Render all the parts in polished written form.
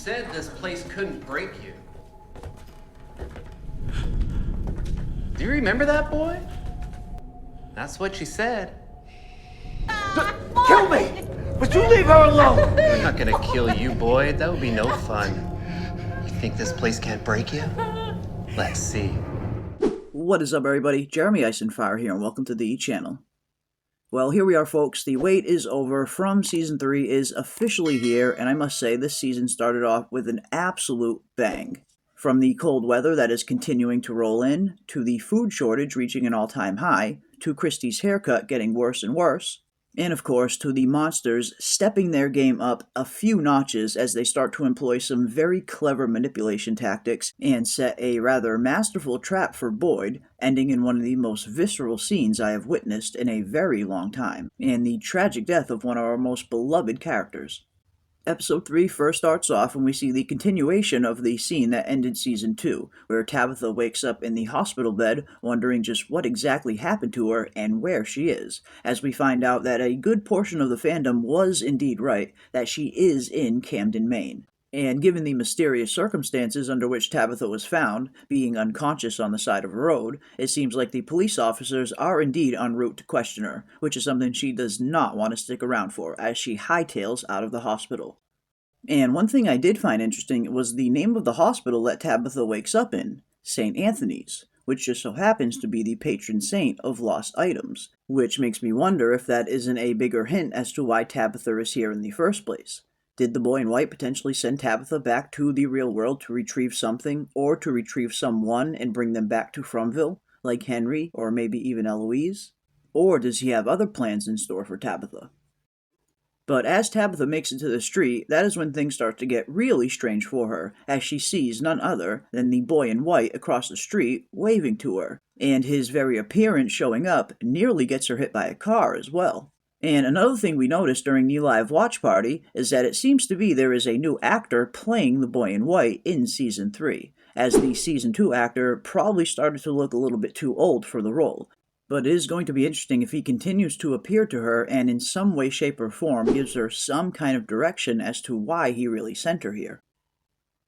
said this place couldn't break you. Do you remember that, boy? That's what she said. Kill me! But you leave her alone! I'm not gonna kill you, boy. That would be no fun. You think this place can't break you? Let's see. What is up, everybody? Jeremy Eisenfire here, and welcome to the channel. Well, here we are, folks. The wait is over. From Season 3 is officially here, and I must say, this season started off with an absolute bang. From the cold weather that is continuing to roll in, to the food shortage reaching an all-time high, to Christy's haircut getting worse and worse, and of course to the monsters stepping their game up a few notches as they start to employ some very clever manipulation tactics and set a rather masterful trap for Boyd, ending in one of the most visceral scenes I have witnessed in a very long time, and the tragic death of one of our most beloved characters. Episode 3 first starts off when we see the continuation of the scene that ended Season 2, where Tabitha wakes up in the hospital bed wondering just what exactly happened to her and where she is, as we find out that a good portion of the fandom was indeed right, that she is in Camden, Maine. And given the mysterious circumstances under which Tabitha was found, being unconscious on the side of a road, it seems like the police officers are indeed en route to question her, which is something she does not want to stick around for, as she hightails out of the hospital. And one thing I did find interesting was the name of the hospital that Tabitha wakes up in, St. Anthony's, which just so happens to be the patron saint of lost items, which makes me wonder if that isn't a bigger hint as to why Tabitha is here in the first place. Did the boy in white potentially send Tabitha back to the real world to retrieve something, or to retrieve someone and bring them back to Fromville, like Henry, or maybe even Eloise? Or does he have other plans in store for Tabitha? But as Tabitha makes it to the street, that is when things start to get really strange for her, as she sees none other than the boy in white across the street waving to her, and his very appearance showing up nearly gets her hit by a car as well. And another thing we noticed during the live watch party is that it seems to be there is a new actor playing the boy in white in Season 3, as the Season 2 actor probably started to look a little bit too old for the role. But it is going to be interesting if he continues to appear to her and in some way, shape, or form gives her some kind of direction as to why he really sent her here.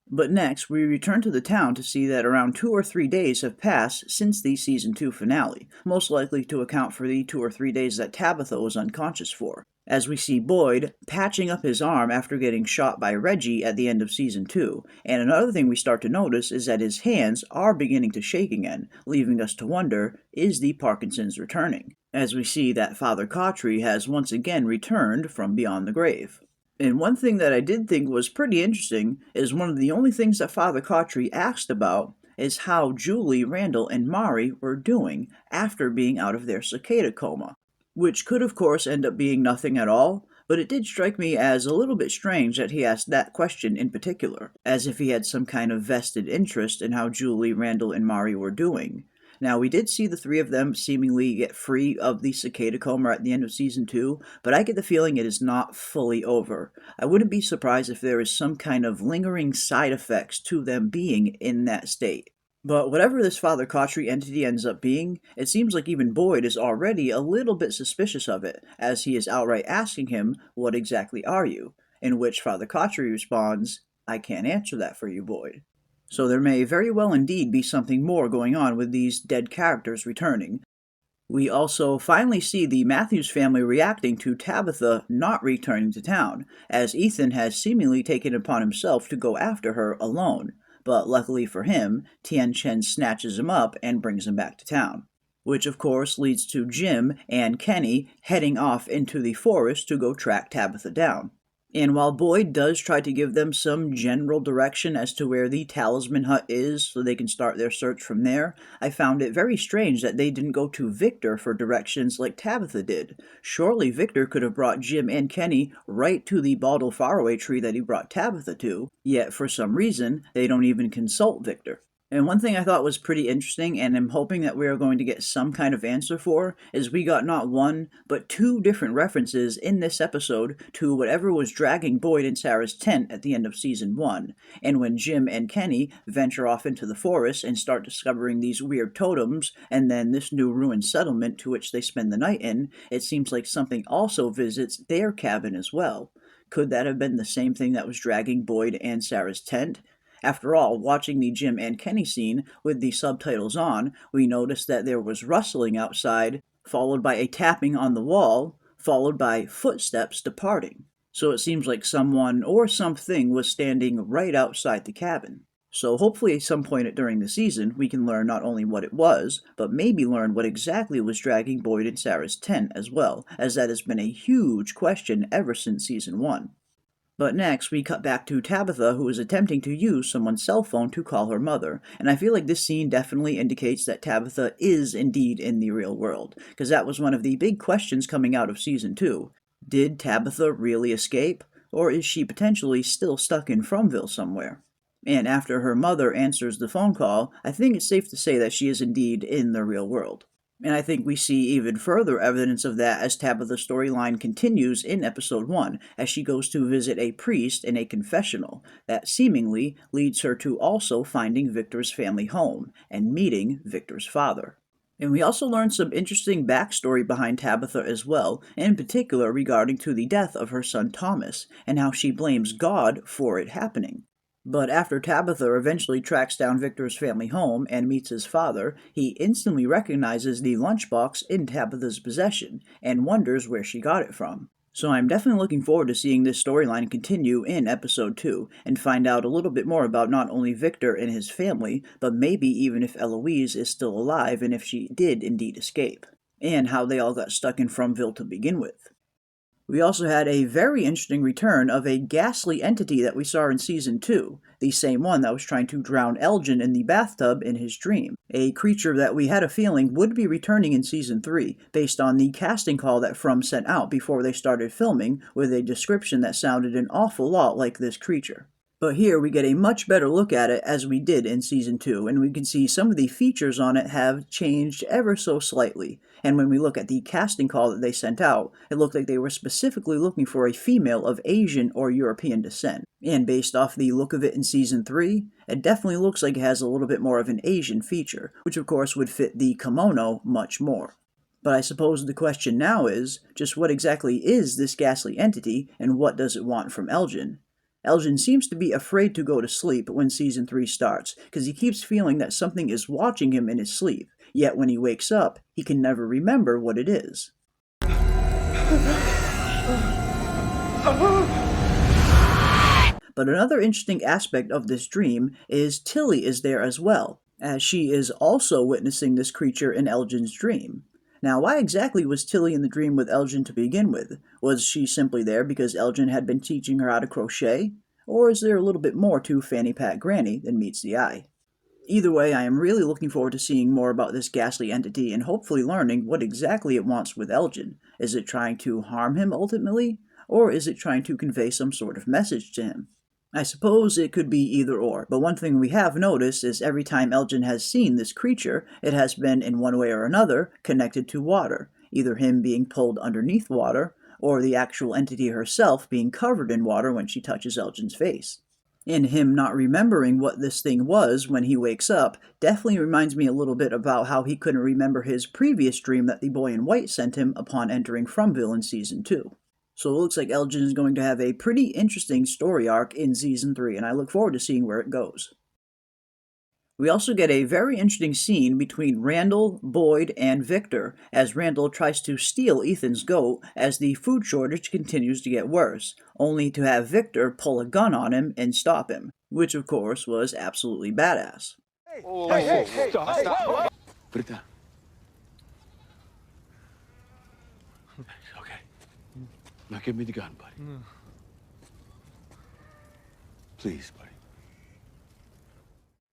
But next, we return to the town to see that around 2 or 3 days have passed since the Season 2 finale, most likely to account for the 2 or 3 days that Tabitha was unconscious for, as we see Boyd patching up his arm after getting shot by Reggie at the end of Season 2, and another thing we start to notice is that his hands are beginning to shake again, leaving us to wonder, is the Parkinson's returning? As we see that Father Cautry has once again returned from beyond the grave. And one thing that I did think was pretty interesting is one of the only things that Father Cautry asked about is how Julie, Randall, and Mari were doing after being out of their cicada coma, which could of course end up being nothing at all, but it did strike me as a little bit strange that he asked that question in particular, as if he had some kind of vested interest in how Julie, Randall, and Mari were doing. Now, we did see the three of them seemingly get free of the cicada coma at the end of Season 2, but I get the feeling it is not fully over. I wouldn't be surprised if there is some kind of lingering side effects to them being in that state. But whatever this Father Cautry entity ends up being, it seems like even Boyd is already a little bit suspicious of it, as he is outright asking him, "What exactly are you?" In which Father Cautry responds, "I can't answer that for you, Boyd." So there may very well indeed be something more going on with these dead characters returning. We also finally see the Matthews family reacting to Tabitha not returning to town, as Ethan has seemingly taken it upon himself to go after her alone, but luckily for him, Tien Chen snatches him up and brings him back to town. Which of course leads to Jim and Kenny heading off into the forest to go track Tabitha down. And while Boyd does try to give them some general direction as to where the Talisman Hut is so they can start their search from there, I found it very strange that they didn't go to Victor for directions like Tabitha did. Surely Victor could have brought Jim and Kenny right to the bottle faraway tree that he brought Tabitha to, yet for some reason they don't even consult Victor. And one thing I thought was pretty interesting, and I'm hoping that we are going to get some kind of answer for, is we got not one, but 2 different references in this episode to whatever was dragging Boyd and Sarah's tent at the end of Season 1. And when Jim and Kenny venture off into the forest and start discovering these weird totems, and then this new ruined settlement to which they spend the night in, it seems like something also visits their cabin as well. Could that have been the same thing that was dragging Boyd and Sarah's tent? After all, watching the Jim and Kenny scene with the subtitles on, we noticed that there was rustling outside, followed by a tapping on the wall, followed by footsteps departing. So it seems like someone or something was standing right outside the cabin. So hopefully at some point during the season, we can learn not only what it was, but maybe learn what exactly was dragging Boyd and Sarah's tent as well, as that has been a huge question ever since season 1. But next, we cut back to Tabitha, who is attempting to use someone's cell phone to call her mother, and I feel like this scene definitely indicates that Tabitha is indeed in the real world, because that was one of the big questions coming out of season 2. Did Tabitha really escape, or is she potentially still stuck in Fromville somewhere? And after her mother answers the phone call, I think it's safe to say that she is indeed in the real world. And I think we see even further evidence of that as Tabitha's storyline continues in episode 1, as she goes to visit a priest in a confessional that seemingly leads her to also finding Victor's family home and meeting Victor's father. And we also learn some interesting backstory behind Tabitha as well, in particular regarding to the death of her son Thomas, and how she blames God for it happening. But after Tabitha eventually tracks down Victor's family home and meets his father, he instantly recognizes the lunchbox in Tabitha's possession and wonders where she got it from. So I'm definitely looking forward to seeing this storyline continue in episode 2 and find out a little bit more about not only Victor and his family, but maybe even if Eloise is still alive and if she did indeed escape, and how they all got stuck in Fromville to begin with. We also had a very interesting return of a ghastly entity that we saw in Season 2, the same one that was trying to drown Elgin in the bathtub in his dream. A creature that we had a feeling would be returning in Season 3, based on the casting call that From sent out before they started filming, with a description that sounded an awful lot like this creature. But here we get a much better look at it as we did in Season 2, and we can see some of the features on it have changed ever so slightly. And when we look at the casting call that they sent out, it looked like they were specifically looking for a female of Asian or European descent. And based off the look of it in Season 3, it definitely looks like it has a little bit more of an Asian feature, which of course would fit the kimono much more. But I suppose the question now is, just what exactly is this ghastly entity, and what does it want from Elgin? Elgin seems to be afraid to go to sleep when Season 3 starts, because he keeps feeling that something is watching him in his sleep, yet when he wakes up, he can never remember what it is. But another interesting aspect of this dream is Tilly is there as well, as she is also witnessing this creature in Elgin's dream. Now, why exactly was Tilly in the dream with Elgin to begin with? Was she simply there because Elgin had been teaching her how to crochet? Or is there a little bit more to Fanny Pat Granny than meets the eye? Either way, I am really looking forward to seeing more about this ghastly entity and hopefully learning what exactly it wants with Elgin. Is it trying to harm him ultimately? Or is it trying to convey some sort of message to him? I suppose it could be either or, but one thing we have noticed is every time Elgin has seen this creature, it has been in one way or another connected to water, either him being pulled underneath water, or the actual entity herself being covered in water when she touches Elgin's face. And him not remembering what this thing was when he wakes up definitely reminds me a little bit about how he couldn't remember his previous dream that the boy in white sent him upon entering Fromville in Season 2. So it looks like Elgin is going to have a pretty interesting story arc in Season 3, and I look forward to seeing where it goes. We also get a very interesting scene between Randall, Boyd, and Victor, as Randall tries to steal Ethan's goat as the food shortage continues to get worse, only to have Victor pull a gun on him and stop him, which of course was absolutely badass. Hey, stop. Put it down. Okay. Now give me the gun, buddy. Please, buddy.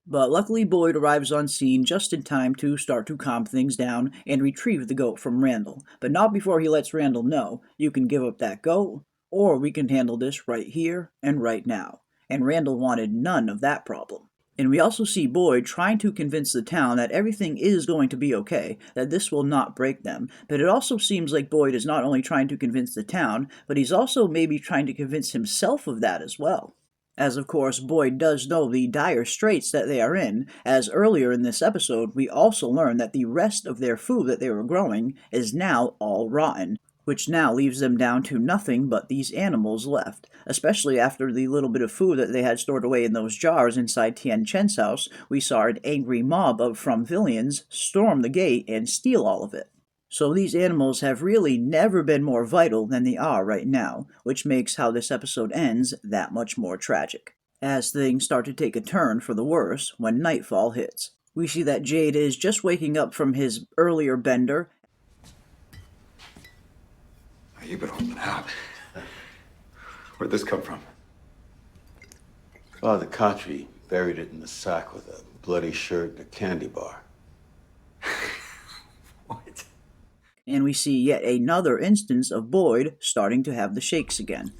But luckily Boyd arrives on scene just in time to start to calm things down and retrieve the goat from Randall, but not before he lets Randall know, you can give up that goat, or we can handle this right here and right now. And Randall wanted none of that problem. And we also see Boyd trying to convince the town that everything is going to be okay, that this will not break them, but it also seems like Boyd is not only trying to convince the town, but he's also maybe trying to convince himself of that as well. As of course Boyd does know the dire straits that they are in, as earlier in this episode we also learn that the rest of their food that they were growing is now all rotten, which now leaves them down to nothing but these animals left, especially after the little bit of food that they had stored away in those jars inside Tian Chen's house. We saw an angry mob of Fromvillians storm the gate and steal all of it. So these animals have really never been more vital than they are right now, which makes how this episode ends that much more tragic, as things start to take a turn for the worse when nightfall hits. We see that Jade is just waking up from his earlier bender. You've been holding out. Where'd this come from? Father Khatri buried it in the sack with a bloody shirt and a candy bar. What? And we see yet another instance of Boyd starting to have the shakes again.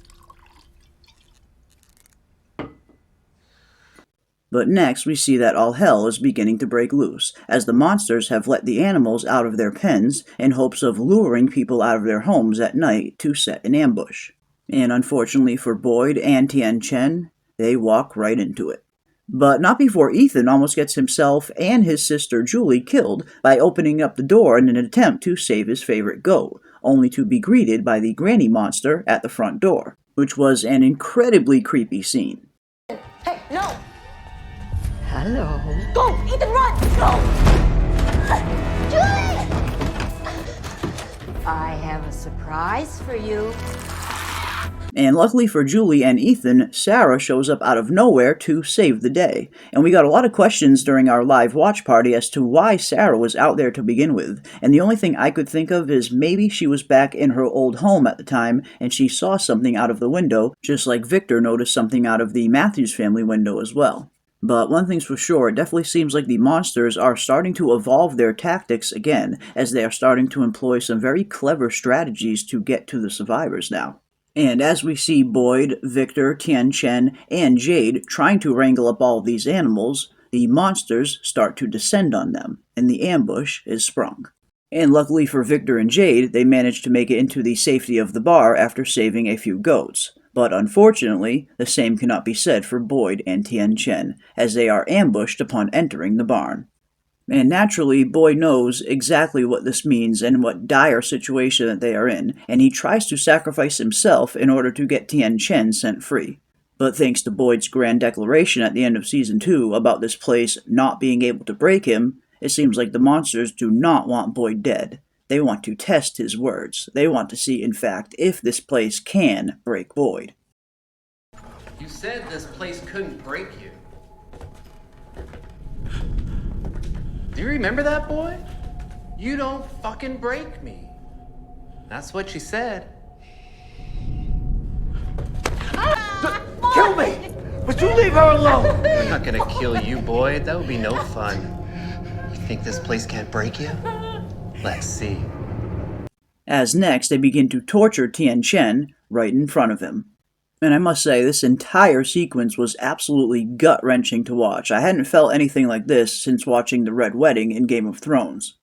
But next we see that all hell is beginning to break loose, as the monsters have let the animals out of their pens in hopes of luring people out of their homes at night to set an ambush. And unfortunately for Boyd and Tian Chen, they walk right into it. But not before Ethan almost gets himself and his sister Julie killed by opening up the door in an attempt to save his favorite goat, only to be greeted by the granny monster at the front door, which was an incredibly creepy scene. Hey, no! Hello. Go! Ethan, run! Go! Julie! I have a surprise for you. And luckily for Julie and Ethan, Sarah shows up out of nowhere to save the day. And we got a lot of questions during our live watch party as to why Sarah was out there to begin with. And the only thing I could think of is maybe she was back in her old home at the time and she saw something out of the window, just like Victor noticed something out of the Matthews family window as well. But one thing's for sure, it definitely seems like the monsters are starting to evolve their tactics again, as they are starting to employ some very clever strategies to get to the survivors now. And as we see Boyd, Victor, Tian Chen, and Jade trying to wrangle up all of these animals, the monsters start to descend on them, and the ambush is sprung. And luckily for Victor and Jade, they manage to make it into the safety of the bar after saving a few goats. But unfortunately, the same cannot be said for Boyd and Tian Chen, as they are ambushed upon entering the barn. And naturally, Boyd knows exactly what this means and what dire situation that they are in, and he tries to sacrifice himself in order to get Tian Chen sent free. But thanks to Boyd's grand declaration at the end of Season 2 about this place not being able to break him, it seems like the monsters do not want Boyd dead. They want to test his words. They want to see, in fact, if this place can break Boyd. You said this place couldn't break you. Do you remember that, boy? You don't fucking break me. That's what she said. Kill me! But you leave her alone! I'm not gonna kill you, boy. That would be no fun. You think this place can't break you? Let's see. As next, they begin to torture Tian Chen right in front of him. And I must say, this entire sequence was absolutely gut-wrenching to watch. I hadn't felt anything like this since watching The Red Wedding in Game of Thrones.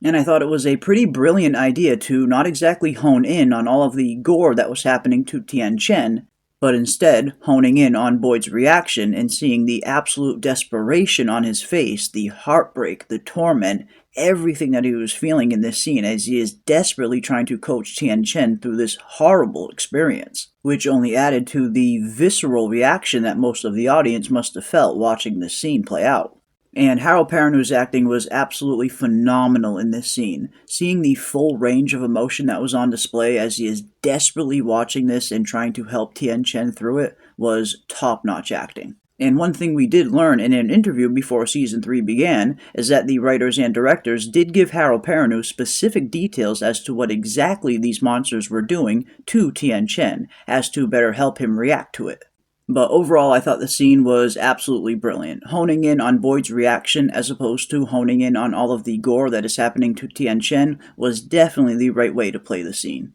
And I thought it was a pretty brilliant idea to not exactly hone in on all of the gore that was happening to Tian Chen, but instead honing in on Boyd's reaction and seeing the absolute desperation on his face, the heartbreak, the torment, everything that he was feeling in this scene as he is desperately trying to coach Tian Chen through this horrible experience, which only added to the visceral reaction that most of the audience must have felt watching this scene play out. And Harold Perrineau's acting was absolutely phenomenal in this scene. Seeing the full range of emotion that was on display as he is desperately watching this and trying to help Tian Chen through it was top-notch acting. And one thing we did learn in an interview before Season 3 began is that the writers and directors did give Harold Perrineau specific details as to what exactly these monsters were doing to Tian Chen, as to better help him react to it. But overall, I thought the scene was absolutely brilliant. Honing in on Boyd's reaction as opposed to honing in on all of the gore that is happening to Tian Chen was definitely the right way to play the scene.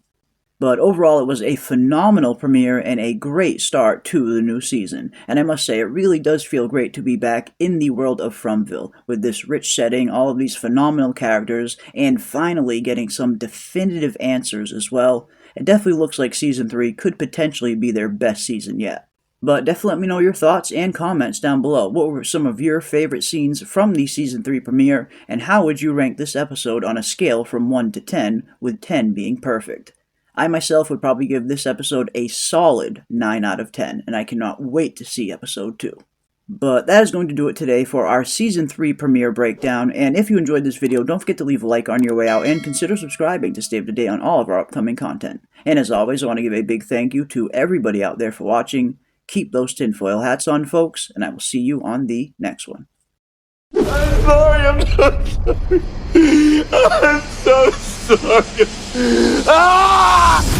But overall, it was a phenomenal premiere and a great start to the new season. And I must say, it really does feel great to be back in the world of Fromville, with this rich setting, all of these phenomenal characters, and finally getting some definitive answers as well. It definitely looks like Season 3 could potentially be their best season yet. But definitely let me know your thoughts and comments down below. What were some of your favorite scenes from the Season 3 premiere, and how would you rank this episode on a scale from 1 to 10, with 10 being perfect? I myself would probably give this episode a solid 9 out of 10, and I cannot wait to see episode 2. But that is going to do it today for our Season 3 premiere breakdown, and if you enjoyed this video, don't forget to leave a like on your way out, and consider subscribing to stay up to date on all of our upcoming content. And as always, I want to give a big thank you to everybody out there for watching. Keep those tinfoil hats on, folks, and I will see you on the next one. I'm sorry, I'm so sorry. I'm so sorry. Ah!